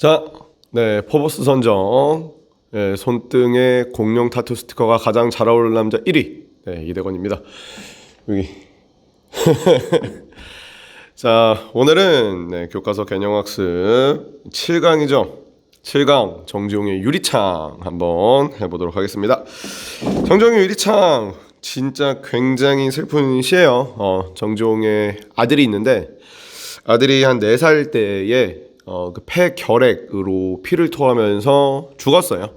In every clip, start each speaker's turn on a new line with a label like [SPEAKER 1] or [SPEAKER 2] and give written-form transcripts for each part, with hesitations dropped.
[SPEAKER 1] 자, 네, 포브스 선정 손등에 공룡 타투 스티커가 가장 잘 어울리는 남자 1위 이대건입니다. 여기 자, 오늘은 교과서 개념학습 7강이죠. 7강 정지용의 유리창 한번 해보도록 하겠습니다. 정지용의 유리창 진짜 굉장히 슬픈 시예요. 정지용의 아들이 있는데 아들이 한 4살 때에 그 폐결핵으로 피를 토하면서 죽었어요.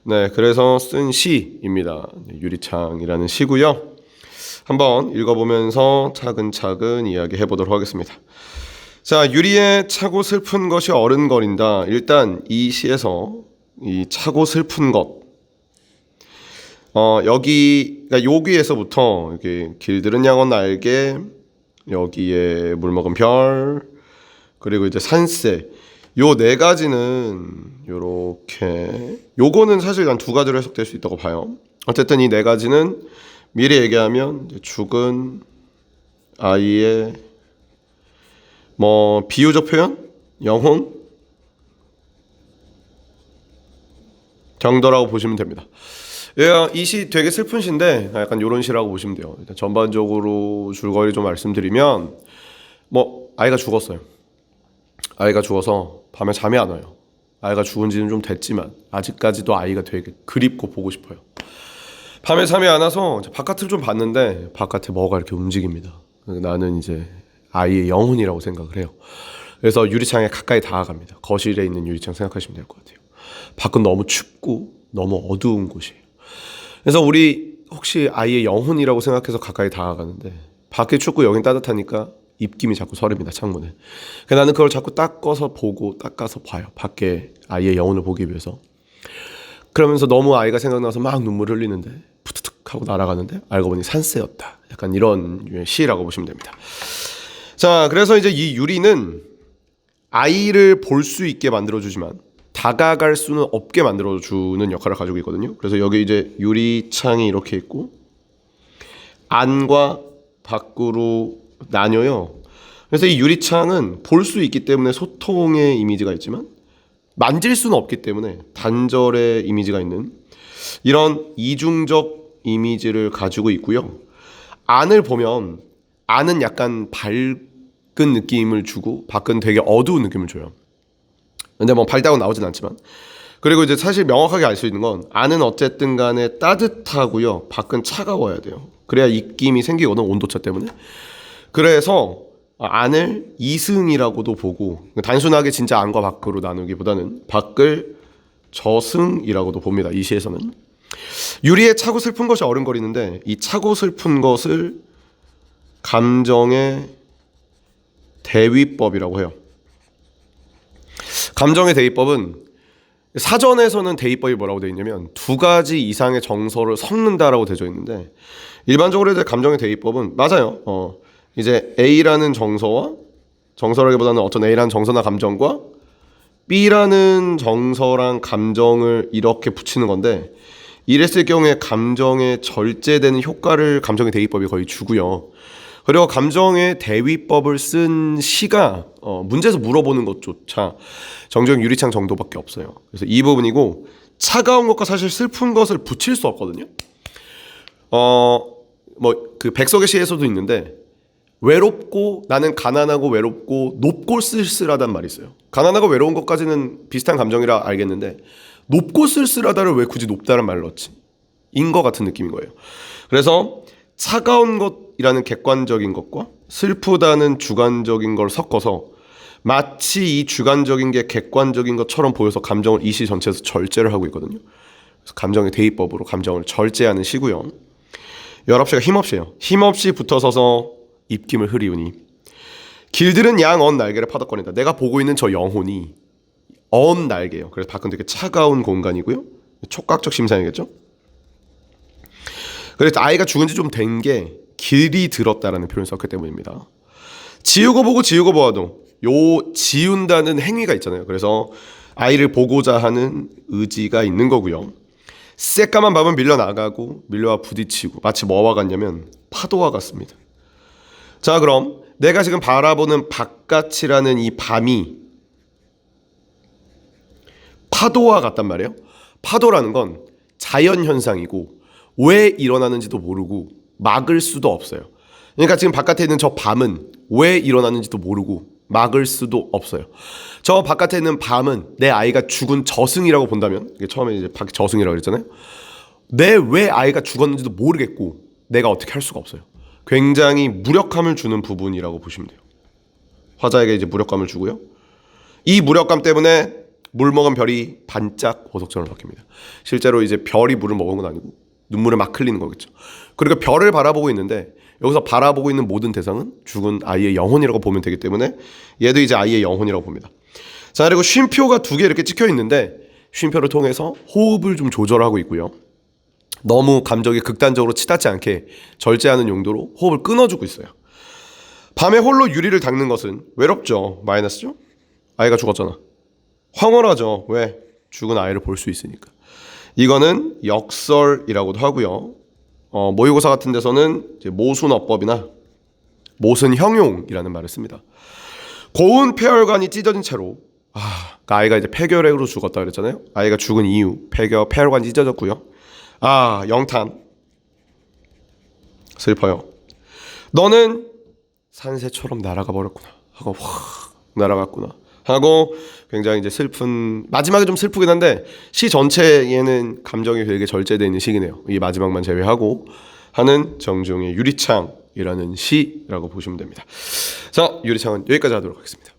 [SPEAKER 1] 네, 그래서 쓴 시입니다. 유리창이라는 시고요. 한번 읽어보면서 차근차근 이야기해 보도록 하겠습니다. 자, 유리에 차고 슬픈 것이 어른거린다. 일단 이 시에서 이 차고 슬픈 것 여기에서부터 이렇게 길들은 양은 날개, 여기에 물 먹은 별, 그리고 이제 산세, 요 4가지는 요렇게, 요거는 사실 한 2가지로 해석될 수 있다고 봐요. 어쨌든 이 4가지는 미리 얘기하면 죽은 아이의 비유적 표현, 영혼, 정도라고 보시면 됩니다. 이 시 되게 슬픈 시인데 약간 요런 시라고 보시면 돼요. 일단 전반적으로 줄거리 좀 말씀드리면 아이가 죽었어요. 아이가 죽어서 밤에 잠이 안 와요. 아이가 죽은 지는 좀 됐지만 아직까지도 아이가 되게 그립고 보고 싶어요. 밤에 잠이 안 와서 바깥을 좀 봤는데 바깥에 뭐가 이렇게 움직입니다. 나는 이제 아이의 영혼이라고 생각을 해요. 그래서 유리창에 가까이 다가갑니다. 거실에 있는 유리창 생각하시면 될 것 같아요. 밖은 너무 춥고 너무 어두운 곳이에요. 그래서 우리 혹시 아이의 영혼이라고 생각해서 가까이 다가가는데 밖에 춥고 여긴 따뜻하니까 입김이 자꾸 서립니다. 창문에. 나는 그걸 자꾸 닦아서 봐요. 밖에 아이의 영혼을 보기 위해서. 그러면서 너무 아이가 생각나서 막 눈물을 흘리는데 푸트득 하고 날아가는데 알고 보니 산새였다. 약간 이런 류의 시라고 보시면 됩니다. 자, 그래서 이제 이 유리는 아이를 볼 수 있게 만들어주지만 다가갈 수는 없게 만들어주는 역할을 가지고 있거든요. 그래서 여기 이제 유리창이 이렇게 있고 안과 밖으로 나뉘어요. 그래서 이 유리창은 볼 수 있기 때문에 소통의 이미지가 있지만 만질 수는 없기 때문에 단절의 이미지가 있는 이런 이중적 이미지를 가지고 있고요. 안을 보면 안은 약간 밝은 느낌을 주고 밖은 되게 어두운 느낌을 줘요. 근데 밝다고 나오진 않지만, 그리고 이제 사실 명확하게 알 수 있는 건 안은 어쨌든 간에 따뜻하고요, 밖은 차가워야 돼요. 그래야 입김이 생기거든, 온도차 때문에. 그래서 안을 이승이라고도 보고, 단순하게 진짜 안과 밖으로 나누기보다는 밖을 저승이라고도 봅니다. 이 시에서는 유리에 차고 슬픈 것이 어른거리는데, 이 차고 슬픈 것을 감정의 대위법이라고 해요. 감정의 대위법은 사전에서는 대위법이 뭐라고 되어 있냐면 2가지 이상의 정서를 섞는다라고 되어 있는데, 일반적으로 이제 감정의 대위법은 맞아요. 이제 A라는 정서라기보다는 어떤 A라는 정서나 감정과 B라는 정서랑 감정을 이렇게 붙이는 건데, 이랬을 경우에 감정에 절제되는 효과를 감정의 대위법이 거의 주고요. 그리고 감정의 대위법을 쓴 시가 문제에서 물어보는 것조차 정지용 유리창 정도밖에 없어요. 그래서 이 부분이고, 차가운 것과 사실 슬픈 것을 붙일 수 없거든요. 그 백석의 시에서도 있는데, 외롭고, 나는 가난하고 외롭고 높고 쓸쓸하단 말이 있어요. 가난하고 외로운 것까지는 비슷한 감정이라 알겠는데 높고 쓸쓸하다를 왜 굳이 높다는 말을 넣지? 인 것 같은 느낌인 거예요. 그래서 차가운 것이라는 객관적인 것과 슬프다는 주관적인 걸 섞어서 마치 이 주관적인 게 객관적인 것처럼 보여서 감정을 이 시 전체에서 절제를 하고 있거든요. 그래서 감정의 대위법으로 감정을 절제하는 시고요. 19시가 힘없이요. 힘없이 붙어서서 입김을 흐리우니 길들은 양 언 날개를 파덕거린다. 내가 보고 있는 저 영혼이 언 날개예요. 그래서 밖은 되게 차가운 공간이고요. 촉각적 심상이겠죠. 그래서 아이가 죽은 지 좀 된 게 길이 들었다라는 표현을 썼기 때문입니다. 지우고 보고 지우고 보아도 요 지운다는 행위가 있잖아요. 그래서 아이를 보고자 하는 의지가 있는 거고요. 새까만 밤은 밀려나가고 밀려와 부딪히고 마치 뭐와 같냐면 파도와 같습니다. 자, 그럼 내가 지금 바라보는 바깥이라는 이 밤이 파도와 같단 말이에요. 파도라는 건 자연 현상이고 왜 일어나는지도 모르고 막을 수도 없어요. 그러니까 지금 바깥에 있는 저 밤은 왜 일어나는지도 모르고 막을 수도 없어요. 저 바깥에 있는 밤은 내 아이가 죽은 저승이라고 본다면, 이게 처음에 이제 저승이라고 그랬잖아요. 내 왜 아이가 죽었는지도 모르겠고 내가 어떻게 할 수가 없어요. 굉장히 무력감을 주는 부분이라고 보시면 돼요. 화자에게 이제 무력감을 주고요. 이 무력감 때문에 물 먹은 별이 반짝 보석처럼 바뀝니다. 실제로 이제 별이 물을 먹은 건 아니고 눈물에 막 흘리는 거겠죠. 그리고 별을 바라보고 있는데 여기서 바라보고 있는 모든 대상은 죽은 아이의 영혼이라고 보면 되기 때문에 얘도 이제 아이의 영혼이라고 봅니다. 자, 그리고 쉼표가 두 개 이렇게 찍혀 있는데 쉼표를 통해서 호흡을 좀 조절하고 있고요. 너무 감정이 극단적으로 치닫지 않게 절제하는 용도로 호흡을 끊어주고 있어요. 밤에 홀로 유리를 닦는 것은 외롭죠. 마이너스죠. 아이가 죽었잖아. 황홀하죠. 왜? 죽은 아이를 볼 수 있으니까. 이거는 역설이라고도 하고요. 모의고사 같은 데서는 이제 모순어법이나 모순형용이라는 말을 씁니다. 고운 폐혈관이 찢어진 채로 그러니까 아이가 이제 폐결핵으로 죽었다 그랬잖아요. 아이가 죽은 이유 폐혈관이 찢어졌고요. 영탄 슬퍼요. 너는 산새처럼 날아가 버렸구나 하고 확 날아갔구나 하고 굉장히 이제 슬픈, 마지막에 좀 슬프긴 한데 시 전체에는 감정이 되게 절제되어 있는 시기네요. 이 마지막만 제외하고 하는 정중의 유리창이라는 시라고 보시면 됩니다. 자, 유리창은 여기까지 하도록 하겠습니다.